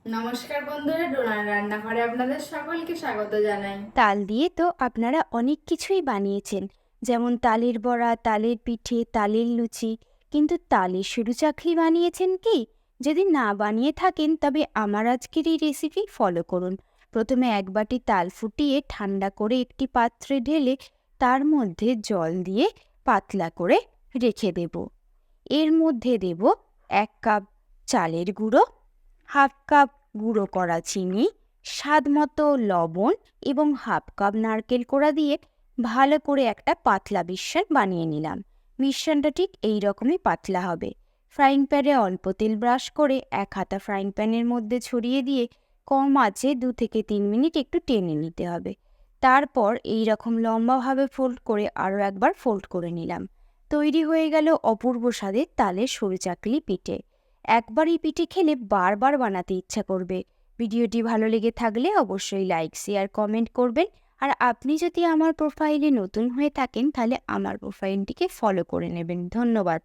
নমস্কার বন্ধুরা, ডোনার রান্নাঘরে আপনাদের সকলকে স্বাগত জানাই। তাল দিয়ে তো আপনারা অনেক কিছুই বানিয়েছেন, যেমন তালের বড়া, তালের পিঠে, তালের লুচি। কিন্তু তালের সরু চাকলি বানিয়েছেন কি? যদি না বানিয়ে থাকেন তবে আমার আজকের এই রেসিপি ফলো করুন। প্রথমে এক বাটি তাল ফুটিয়ে ঠান্ডা করে একটি পাত্রে ঢেলে তার মধ্যে জল দিয়ে পাতলা করে রেখে দেব। এর মধ্যে দেব 1 কাপ চালের গুঁড়ো, হাফ কাপ গুঁড়ো করা চিনি, স্বাদমতো লবণ এবং হাফ কাপ নারকেল কোড়া দিয়ে ভালো করে একটা পাতলা মিশ্রণ বানিয়ে নিলাম। মিশ্রণটা ঠিক এই রকমই পাতলা হবে। ফ্রাইং প্যানে অল্প তেল ব্রাশ করে 1 হাতা ফ্রাইং প্যানের মধ্যে ছড়িয়ে দিয়ে কম আঁচে 2 থেকে 3 মিনিট একটু টেনে নিতে হবে। তারপর এই রকম লম্বাভাবে ফোল্ড করে আরও একবার ফোল্ড করে নিলাম। তৈরি হয়ে গেল অপূর্ব স্বাদের তালের সরু চাকলি পিঠে। একবার এই পিঠে খেলে বারবার বানাতে ইচ্ছা করবে। ভিডিওটি ভালো লেগে থাকলে অবশ্যই লাইক, শেয়ার, কমেন্ট করবেন। আর আপনি যদি আমার প্রোফাইলে নতুন হয়ে থাকেন তাহলে আমার প্রোফাইলটিকে ফলো করে নেবেন। ধন্যবাদ।